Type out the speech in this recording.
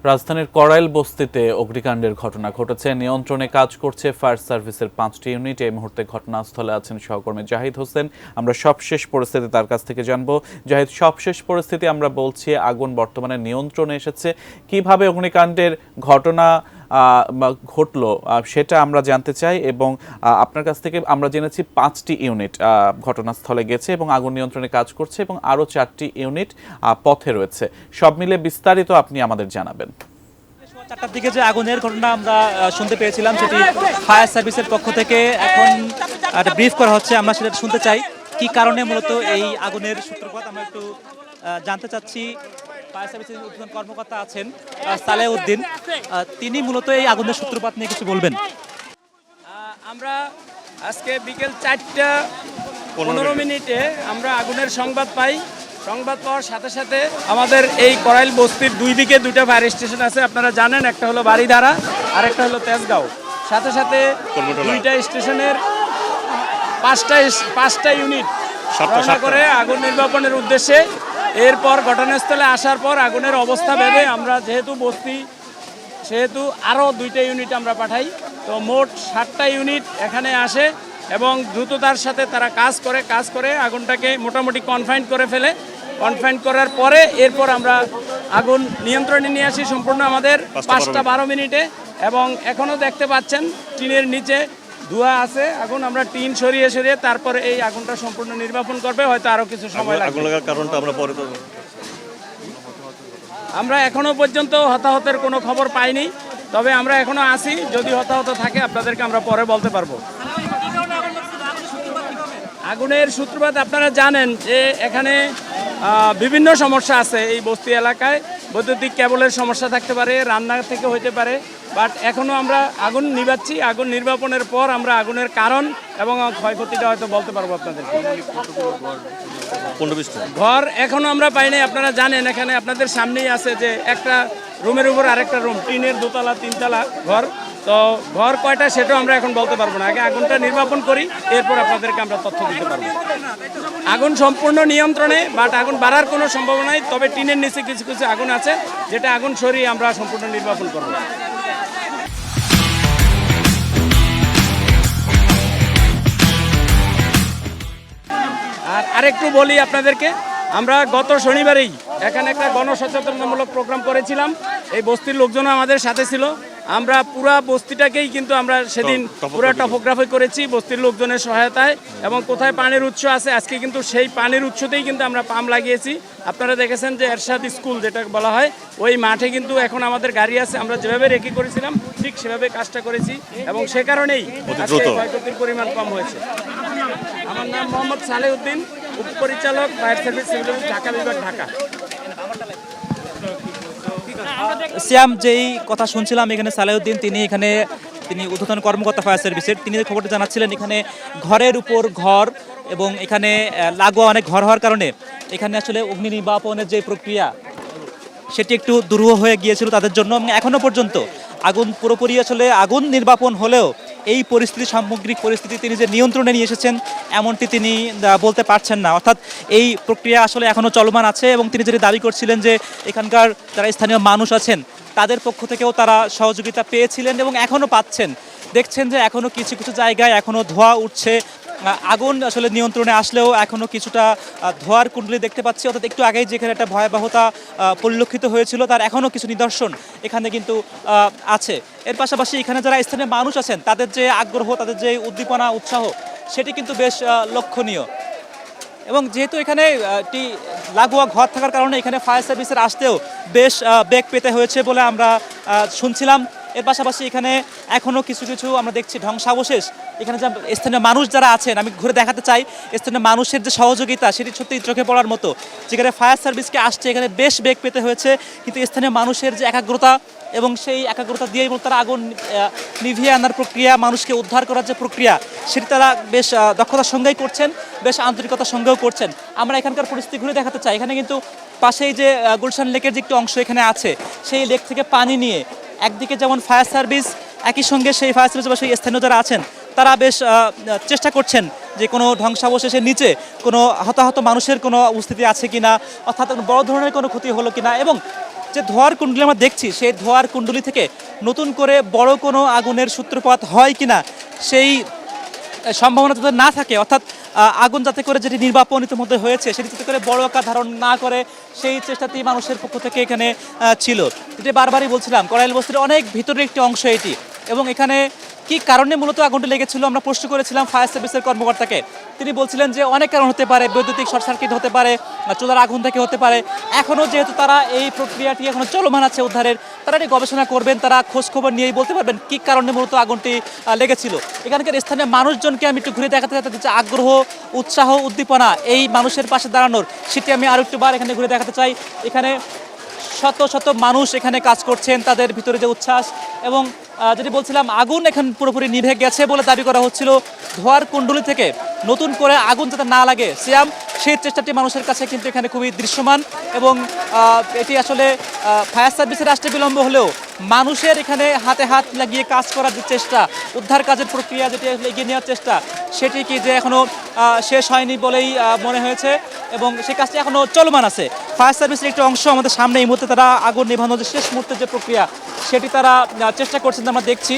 রাজধানীর কড়াইল বস্তিতে অগ্নিকাণ্ডের ঘটনা ঘটেছে। নিয়ন্ত্রণে কাজ করছে ফায়ার সার্ভিসের 5টি ইউনিট। এই মুহূর্তে ঘটনাস্থলে আছেন সহকর্মী জাহিদ হোসেন। আমরা সবশেষ পরিস্থিতি তার কাছ থেকে জানবো। জাহিদ, সবশেষ পরিস্থিতি আমরা বলছি আগুন বর্তমানে নিয়ন্ত্রণে এসেছে, কিভাবে অগ্নিকাণ্ডের ঘটনা ঘটলো সেটা আমরা জানতে চাই এবং আপনার কাছ থেকে আমরা জেনেছি 5টি ইউনিট ঘটনাস্থলে গেছে এবং আগুন নিয়ন্ত্রণে কাজ করছে এবং আরও 4টি ইউনিট পথে রয়েছে। সব মিলে বিস্তারিত আপনি আমাদের জানাবেন। 4টার দিকে যে আগুনের ঘটনা আমরা শুনতে পেয়েছিলাম, সেটি ফায়ার সার্ভিসের পক্ষ থেকে এখন একটা ব্রিফ করা হচ্ছে। আমরা সেটা শুনতে চাই কি কারণে মূলত এই আগুনের সূত্রপাত আমরা একটু জানতে চাচ্ছি। ফায়ার সার্ভিসের ঊর্ধ্বতন কর্মকর্তা আছেন সালেউদ্দিন, তিনি মূলত এই আগুনের সূত্রপাত নিয়ে কিছু বলবেন। আমরা আজকে বিকেল 4:15 আমরা আগুনের সংবাদ পাই। সংবাদ পাওয়ার সাথে সাথে আমাদের এই কড়াইল বস্তির দুই দিকে দুইটা ফায়ার স্টেশন আছে, আপনারা জানেন। একটা হলো বাড়িধারা আর একটা হলো তেজগাঁও। সাথে সাথে দুইটা স্টেশনের পাঁচটা ইউনিট রওনা করে আগুন নির্বাপনের উদ্দেশ্যে। এরপর ঘটনাস্থলে আসার পর আগুনের অবস্থা ভেবে আমরা যেহেতু বস্তি সেহেতু আরও 2টা ইউনিট আমরা পাঠাই। তো মোট 7টা ইউনিট এখানে আসে এবং দ্রুততার সাথে তারা কাজ করে আগুনটাকে মোটামুটি কনফাইন করে ফেলে। কনফাইন করার পরে এরপর আমরা আগুন নিয়ন্ত্রণে নিয়ে আসি সম্পূর্ণ আমাদের 5:12 এবং এখনও দেখতে পাচ্ছেন টিনের নিচে ধোঁয়া আছে। আগুন আমরা টিন সরিয়ে তারপরে এই আগুনটা সম্পূর্ণ নির্বাপন করবে, হয়তো আরও কিছু সময় লাগবে। আমরা এখনো পর্যন্ত হতাহতের কোনো খবর পাইনি, তবে আমরা এখনো আছি। যদি হতাহত থাকে আপনাদেরকে আমরা পরে বলতে পারবো। আগুনের সূত্রপাত আপনারা জানেন যে এখানে বিভিন্ন সমস্যা আছে এই বস্তি এলাকায়। বৈদ্যুতিক কেবলের সমস্যা থাকতে পারে, রান্না থেকে হইতে পারে, বাট এখনও আমরা আগুন নিভাচ্ছি। আগুন নির্বাপনের পর আমরা আগুনের কারণ এবং ক্ষয়ক্ষতিটা হয়তো বলতে পারবো আপনাদের। ঘর এখনও আমরা পাইনি। আপনারা জানেন এখানে আপনাদের সামনেই আছে যে একটা রুমের উপর আরেকটা রুম, টিনের 2তলা 3তলা ঘর। তো ঘর কয়টা সেটাও আমরা এখন বলতে পারবো না। আগে আগুনটা নির্বাপন করি, এরপর আপনাদেরকে আমরা তথ্য দিতে পারবো। আগুন সম্পূর্ণ নিয়ন্ত্রণে, বাট আগুন বাড়ার কোনো সম্ভাবনা নাই। তবে টিনের নিচে কিছু কিছু আগুন আছে, যেটা আগুন সরিয়ে আমরা সম্পূর্ণ নির্বাপন করব। আর আরেকটু বলি আপনাদেরকে, আমরা গত শনিবারেই এখানে একটা গণসচেতনতামূলক প্রোগ্রাম করেছিলাম। এই বস্তির লোকজন আমাদের সাথে ছিল। আমরা পুরা বস্তিটাকেই কিন্তু আমরা সেদিন পুরো টপোগ্রাফি করেছি বস্তির লোকজনের সহায়তায়। এবং কোথায় পানির উৎস আছে, আজকে কিন্তু সেই পানির উৎসতেই কিন্তু আমরা পাম্প লাগিয়েছি। আপনারা দেখেছেন যে এরশাদ স্কুল যেটা বলা হয়, ওই মাঠে কিন্তু এখন আমাদের গাড়ি আছে। আমরা যেভাবে রেখে করেছিলাম ঠিক সেভাবে কাজটা করেছি এবং সে কারণেই ক্ষয়ক্ষতির পরিমাণ কম হয়েছে। আমার নাম মোহাম্মদ সালেউদ্দিন, উপপরিচালক ফায়ার সার্ভিস সিভিল ঢাকা বিভাগ, ঢাকা। শ্যাম, যেই কথা শুনছিলাম এখানে সালেউদ্দিন, তিনি ঊর্ধ্বতন কর্মকর্তা ফায়ার সার্ভিসের, তিনি খবরটা জানাচ্ছিলেন এখানে ঘরের উপর ঘর এবং এখানে লাগোয়া অনেক ঘর হওয়ার কারণে এখানে আসলে অগ্নি নির্বাপনের যে প্রক্রিয়া সেটি একটু দুরূহ হয়ে গিয়েছিল তাদের জন্য। এখনও পর্যন্ত আগুন পুরোপুরি আসলে আগুন নির্বাপন হলেও এই পরিস্থিতি, সামগ্রিক পরিস্থিতি তিনি যে নিয়ন্ত্রণে নিয়ে এসেছেন এমনটি তিনি বলতে পারছেন না। অর্থাৎ এই প্রক্রিয়া আসলে এখনও চলমান আছে এবং তিনি যেটি দাবি করছিলেন যে এখানকার যারা স্থানীয় মানুষ আছেন তাদের পক্ষ থেকেও তারা সহযোগিতা পেয়েছিলেন এবং এখনও পাচ্ছেন। দেখছেন যে এখনও কিছু কিছু জায়গায় এখনও ধোঁয়া উঠছে। আগুন আসলে নিয়ন্ত্রণে আসলেও এখনও কিছুটা ধোঁয়ার কুণ্ডলী দেখতে পাচ্ছি। অর্থাৎ একটু আগেই যেখানে একটা ভয়াবহতা পরিলক্ষিত হয়েছিল তার এখনও কিছু নিদর্শন এখানে কিন্তু আছে। এর পাশাপাশি এখানে যারা স্থানীয় মানুষ আছেন তাদের যে আগ্রহ, তাদের যে উদ্দীপনা, উৎসাহ সেটি কিন্তু বেশ লক্ষণীয়। এবং যেহেতু এখানে একটি লাগোয়া ঘর থাকার কারণে এখানে ফায়ার সার্ভিসের আসতেও বেশ বেগ পেতে হয়েছে বলে আমরা শুনছিলাম। এর পাশাপাশি এখানে এখনও কিছু কিছু আমরা দেখছি ধ্বংসাবশেষ। এখানে যা স্থানীয় মানুষ যারা আছেন, আমি ঘুরে দেখাতে চাই, স্থানীয় মানুষের যে সহযোগিতা সেটি সত্যিই চোখে পড়ার মতো। যেখানে ফায়ার সার্ভিসকে আসছে এখানে বেশ বেগ পেতে হয়েছে, কিন্তু স্থানীয় মানুষের যে একাগ্রতা এবং সেই একাগ্রতা দিয়েই তারা আগুন নিভিয়ে আনার প্রক্রিয়া, মানুষকে উদ্ধার করার যে প্রক্রিয়া সেটি তারা বেশ দক্ষতার সঙ্গেই করছেন, বেশ আন্তরিকতার সঙ্গেও করছেন। আমরা এখানকার পরিস্থিতি ঘুরে দেখাতে চাই। এখানে কিন্তু পাশেই যে গুলশান লেকের যে একটি অংশ এখানে আছে, সেই লেক থেকে পানি নিয়ে একদিকে যেমন ফায়ার সার্ভিস, একই সঙ্গে সেই ফায়ার সার্ভিস বা সেই স্থানীয় যারা আছেন তারা বেশ চেষ্টা করছেন যে কোনো ধ্বংসাবশেষের নিচে কোনো হতাহত মানুষের কোনো উপস্থিতি আছে কিনা, অর্থাৎ বড় ধরনের কোনো ক্ষতি হলো কিনা, এবং যে ধোঁয়ার কুণ্ডলী আমরা দেখছি সেই ধোঁয়ার কুণ্ডলী থেকে নতুন করে বড় কোনো আগুনের সূত্রপাত হয় কিনা সেই সম্ভাবনা যাতে না থাকে, অর্থাৎ আগুন যাতে করে যেটি নির্বাপন ইতিমধ্যে হয়েছে সেটি যাতে করে বড় আকার ধারণ না করে সেই চেষ্টাতেই মানুষের পক্ষ থেকে এখানে ছিল। যেটি বারবারই বলছিলাম, কড়াইল বস্তির অনেক ভিতরের একটি অংশ এটি, এবং এখানে কি কারণে মূলত আগুনটি লেগেছিল আমরা প্রশ্ন করেছিলাম ফায়ার সার্ভিসের কর্মকর্তাকে। তিনি বলছিলেন যে অনেক কারণ হতে পারে, বৈদ্যুতিক শর্ট সার্কিট হতে পারে, চুলার আগুন থেকে হতে পারে। এখনও যেহেতু তারা এই প্রক্রিয়াটি এখনো চলমান আছে উদ্ধারের, তারা এটি গবেষণা করবেন, তারা খোঁজ খবর নিয়েই বলতে পারবেন কি কারণে মূলত আগুনটি লেগেছিল। এখানকার স্থানীয় মানুষজনকে আমি একটু ঘুরে দেখাতে চাইতে, যে আগ্রহ, উৎসাহ, উদ্দীপনা এই মানুষের পাশে দাঁড়ানোর, সেটি আমি আরও একটু বার এখানে ঘুরে দেখাতে চাই। এখানে শত শত মানুষ এখানে কাজ করছেন, তাদের ভিতরে যে উচ্ছ্বাস, এবং যেটি বলছিলাম আগুন এখন পুরোপুরি নিভে গেছে বলে দাবি করা হচ্ছিল। ধোঁয়ার কুণ্ডলী থেকে নতুন করে আগুন যাতে না লাগে সিয়াম, সেই চেষ্টাটি মানুষের কাছে কিন্তু এখানে খুবই দৃশ্যমান, এবং এটি আসলে ফায়ার সার্ভিসের আসতে বিলম্ব হলেও মানুষের এখানে হাতে হাত লাগিয়ে কাজ করার যে চেষ্টা, উদ্ধার কাজের প্রক্রিয়া যেটি এগিয়ে নেওয়ার চেষ্টা, সেটি কি যে এখনও শেষ হয়নি বলেই মনে হয়েছে, এবং সেই কাজটি এখনও চলমান আছে। ফায়ার সার্ভিসের একটি অংশ আমাদের সামনে এই মুহূর্তে তারা আগুন নেভানোর যে শেষ মুহূর্তের যে প্রক্রিয়া সেটি তারা চেষ্টা করছেন আমরা দেখছি।